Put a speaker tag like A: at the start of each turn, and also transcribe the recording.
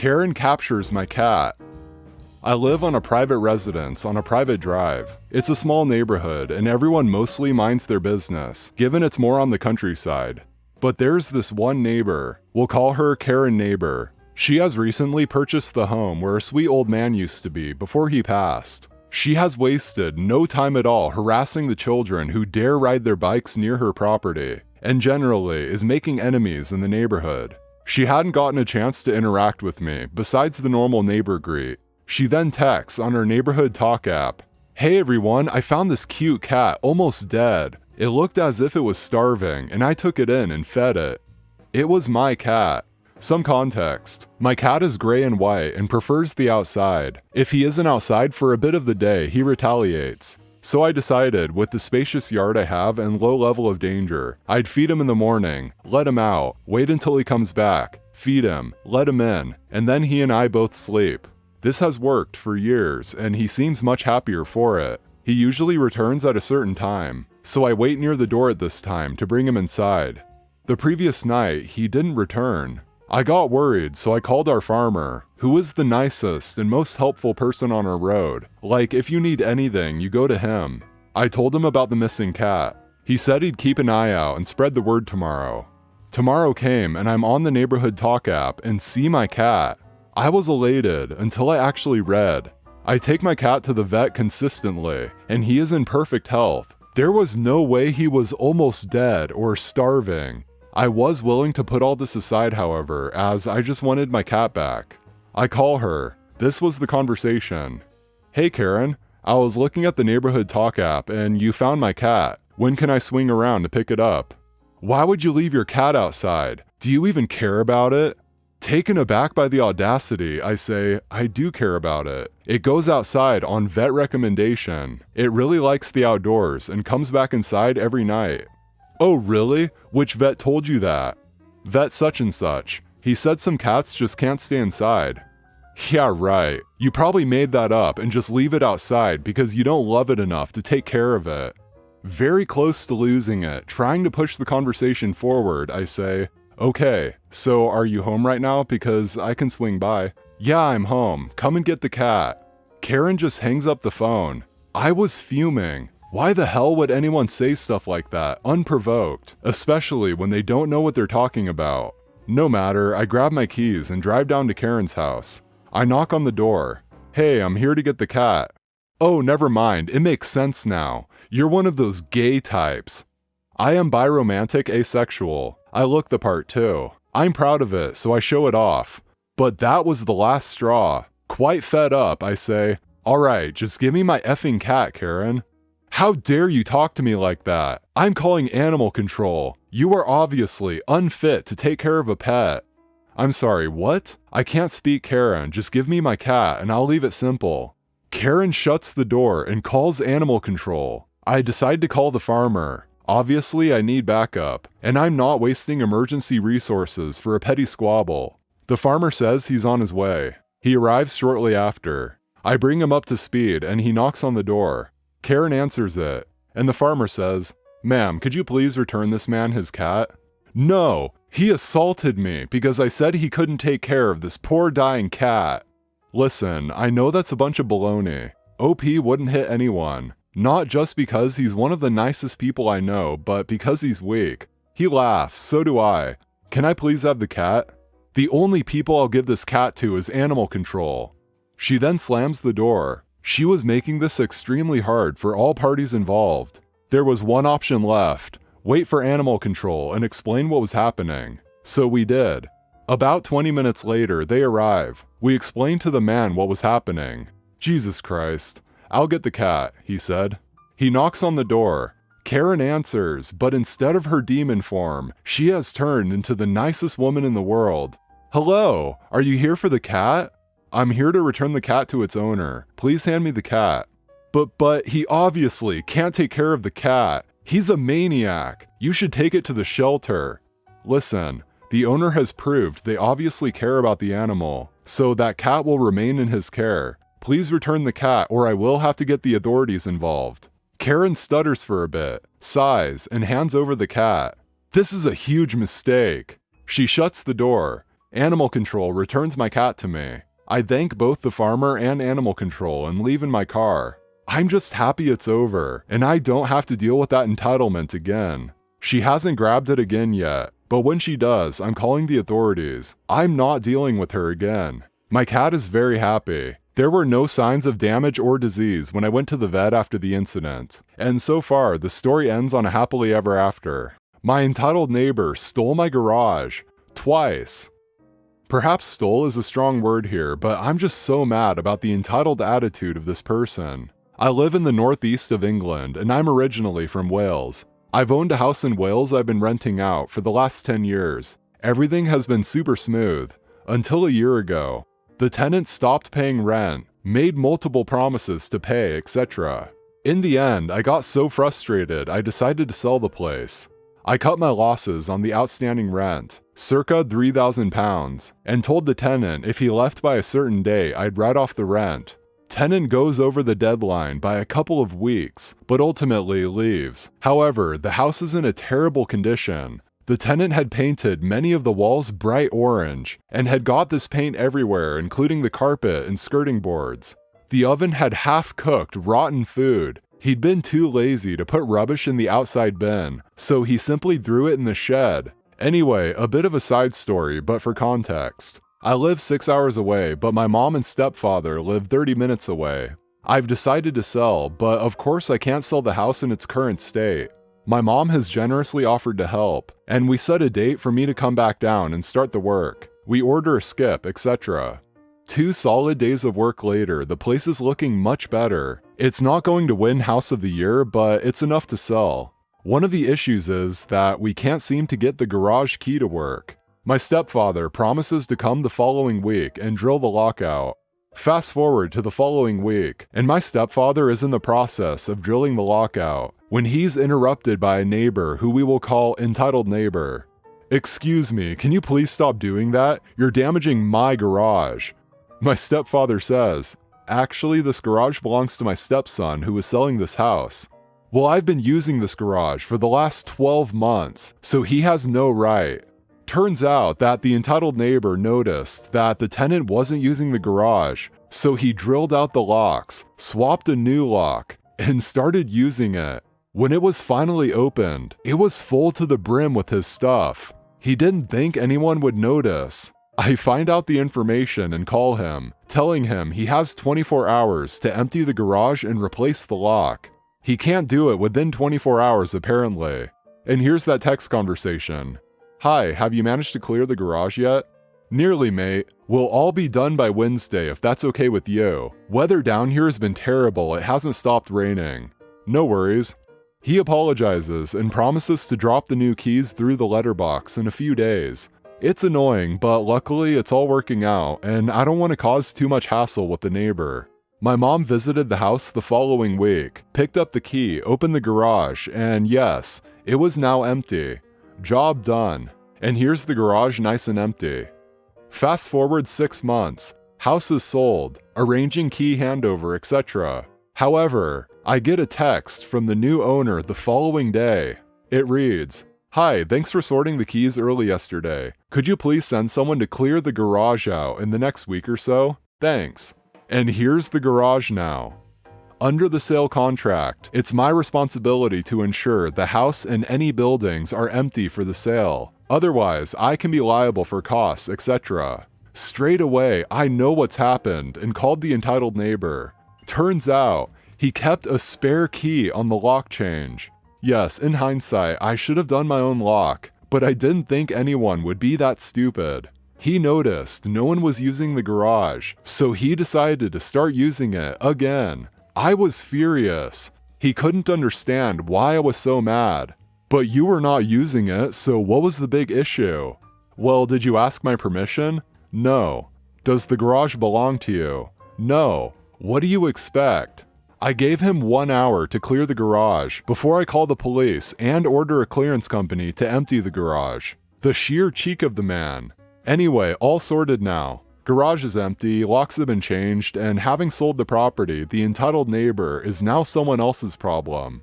A: Karen captures my cat. I live on a private residence on a private drive. It's a small neighborhood and everyone mostly minds their business, given it's more on the countryside. But there's this one neighbor, we'll call her Karen Neighbor. She has recently purchased the home where a sweet old man used to be before he passed. She has wasted no time at all harassing the children who dare ride their bikes near her property, and generally is making enemies in the neighborhood. She hadn't gotten a chance to interact with me besides the normal neighbor greet. She then texts on her neighborhood talk app, "Hey everyone, I found this cute cat almost dead. It looked as if it was starving and I took it in and fed it." It was my cat. Some context. My cat is gray and white and prefers the outside. If he isn't outside for a bit of the day, he retaliates. So I decided, with the spacious yard I have and low level of danger, I'd feed him in the morning, let him out, wait until he comes back, feed him, let him in, and then he and I both sleep. This has worked for years, and he seems much happier for it. He usually returns at a certain time, so I wait near the door at this time to bring him inside. The previous night, he didn't return. I got worried, so I called our farmer, who is the nicest and most helpful person on our road. Like, if you need anything, you go to him. I told him about the missing cat. He said he'd keep an eye out and spread the word tomorrow. Tomorrow came, and I'm on the neighborhood talk app and see my cat. I was elated until I actually read. I take my cat to the vet consistently, and he is in perfect health. There was no way he was almost dead or starving. I was willing to put all this aside, however, as I just wanted my cat back. I call her. This was the conversation. "Hey Karen, I was looking at the neighborhood talk app and you found my cat. When can I swing around to pick it up?" "Why would you leave your cat outside? Do you even care about it?" Taken aback by the audacity, I say, "I do care about it. It goes outside on vet recommendation. It really likes the outdoors and comes back inside every night." "Oh really? Which vet told you that?" "Vet such and such. He said some cats just can't stay inside." "Yeah, right. You probably made that up and just leave it outside because you don't love it enough to take care of it." Very close to losing it, trying to push the conversation forward, I say, "Okay, so are you home right now? Because I can swing by." "Yeah, I'm home. Come and get the cat." Karen just hangs up the phone. I was fuming. Why the hell would anyone say stuff like that, unprovoked, especially when they don't know what they're talking about? No matter, I grab my keys and drive down to Karen's house. I knock on the door. "Hey, I'm here to get the cat." "Oh, never mind, it makes sense now. You're one of those gay types." I am biromantic asexual. I look the part too. I'm proud of it, so I show it off. But that was the last straw. Quite fed up, I say, "Alright, just give me my effing cat, Karen." "How dare you talk to me like that? I'm calling animal control. You are obviously unfit to take care of a pet." "I'm sorry, what? I can't speak Karen, just give me my cat and I'll leave it simple." Karen shuts the door and calls animal control. I decide to call the farmer. Obviously I need backup, and I'm not wasting emergency resources for a petty squabble. The farmer says he's on his way. He arrives shortly after. I bring him up to speed and he knocks on the door. Karen answers it, and the farmer says, "Ma'am, could you please return this man his cat?" No, he assaulted me because I said he couldn't take care of this poor dying cat. Listen, I know that's a bunch of baloney. OP wouldn't hit anyone. Not just because he's one of the nicest people I know, but because he's weak. He laughs, so do I. "Can I please have the cat?" "The only people I'll give this cat to is animal control." She then slams the door. She was making this extremely hard for all parties involved. There was one option left: wait for animal control and explain what was happening. So we did. About 20 minutes later, they arrive. We explain to the man what was happening. "Jesus Christ. I'll get the cat," he said. He knocks on the door. Karen answers, but instead of her demon form, she has turned into the nicest woman in the world. "Hello, are you here for the cat?" "I'm here to return the cat to its owner. Please hand me the cat." But he obviously can't take care of the cat. He's a maniac. You should take it to the shelter." "Listen, the owner has proved they obviously care about the animal, so that cat will remain in his care. Please return the cat or I will have to get the authorities involved." Karen stutters for a bit, sighs, and hands over the cat. This is a huge mistake. She shuts the door. Animal control returns my cat to me. I thank both the farmer and animal control and leave in my car. I'm just happy it's over, and I don't have to deal with that entitlement again. She hasn't grabbed it again yet, but when she does, I'm calling the authorities. I'm not dealing with her again. My cat is very happy. There were no signs of damage or disease when I went to the vet after the incident, and so far the story ends on a happily ever after. My entitled neighbor stole my garage twice. Perhaps stole is a strong word here, but I'm just so mad about the entitled attitude of this person. I live in the northeast of England, and I'm originally from Wales. I've owned a house in Wales I've been renting out for the last 10 years. Everything has been super smooth, until a year ago. The tenant stopped paying rent, made multiple promises to pay, etc. In the end, I got so frustrated I decided to sell the place. I cut my losses on the outstanding rent, circa £3,000, and told the tenant if he left by a certain day I'd write off the rent. Tenant goes over the deadline by a couple of weeks, but ultimately leaves. However, the house is in a terrible condition. The tenant had painted many of the walls bright orange, and had got this paint everywhere, including the carpet and skirting boards. The oven had half-cooked, rotten food. He'd been too lazy to put rubbish in the outside bin, so he simply threw it in the shed. Anyway, a bit of a side story, but for context. I live 6 hours away, but my mom and stepfather live 30 minutes away. I've decided to sell, but of course I can't sell the house in its current state. My mom has generously offered to help, and we set a date for me to come back down and start the work. We order a skip, etc. 2 solid days of work later, the place is looking much better. It's not going to win House of the Year, but it's enough to sell. One of the issues is that we can't seem to get the garage key to work. My stepfather promises to come the following week and drill the lockout. Fast forward to the following week, and my stepfather is in the process of drilling the lockout, when he's interrupted by a neighbor who we will call entitled neighbor. "Excuse me, can you please stop doing that? You're damaging my garage." My stepfather says, "Actually, this garage belongs to my stepson who is selling this house." "Well, I've been using this garage for the last 12 months, so he has no right." Turns out that the entitled neighbor noticed that the tenant wasn't using the garage, so he drilled out the locks, swapped a new lock, and started using it. When it was finally opened, it was full to the brim with his stuff. He didn't think anyone would notice. I find out the information and call him, telling him he has 24 hours to empty the garage and replace the lock. He can't do it within 24 hours apparently. And here's that text conversation. "Hi, have you managed to clear the garage yet?" "Nearly, mate. We'll all be done by Wednesday if that's okay with you. Weather down here has been terrible, it hasn't stopped raining." "No worries." He apologizes and promises to drop the new keys through the letterbox in a few days. It's annoying, but luckily it's all working out, and I don't want to cause too much hassle with the neighbor. My mom visited the house the following week, picked up the key, opened the garage, and yes, it was now empty. Job done. And here's the garage nice and empty. Fast forward 6 months. House is sold, arranging key handover, etc. However, I get a text from the new owner the following day. It reads, "Hi, thanks for sorting the keys early yesterday. Could you please send someone to clear the garage out in the next week or so? Thanks." And here's the garage now. Under the sale contract, it's my responsibility to ensure the house and any buildings are empty for the sale. Otherwise, I can be liable for costs, etc. Straight away, I know what's happened and called the entitled neighbor. Turns out, he kept a spare key on the lock change. Yes, in hindsight, I should have done my own lock, but I didn't think anyone would be that stupid. He noticed no one was using the garage, so he decided to start using it again. I was furious. He couldn't understand why I was so mad. "But you were not using it, so what was the big issue?" "Well, did you ask my permission?" "No." "Does the garage belong to you?" "No." "What do you expect?" I gave him 1 hour to clear the garage before I call the police and order a clearance company to empty the garage. The sheer cheek of the man. Anyway, all sorted now. Garage is empty, locks have been changed, and having sold the property, the entitled neighbor is now someone else's problem.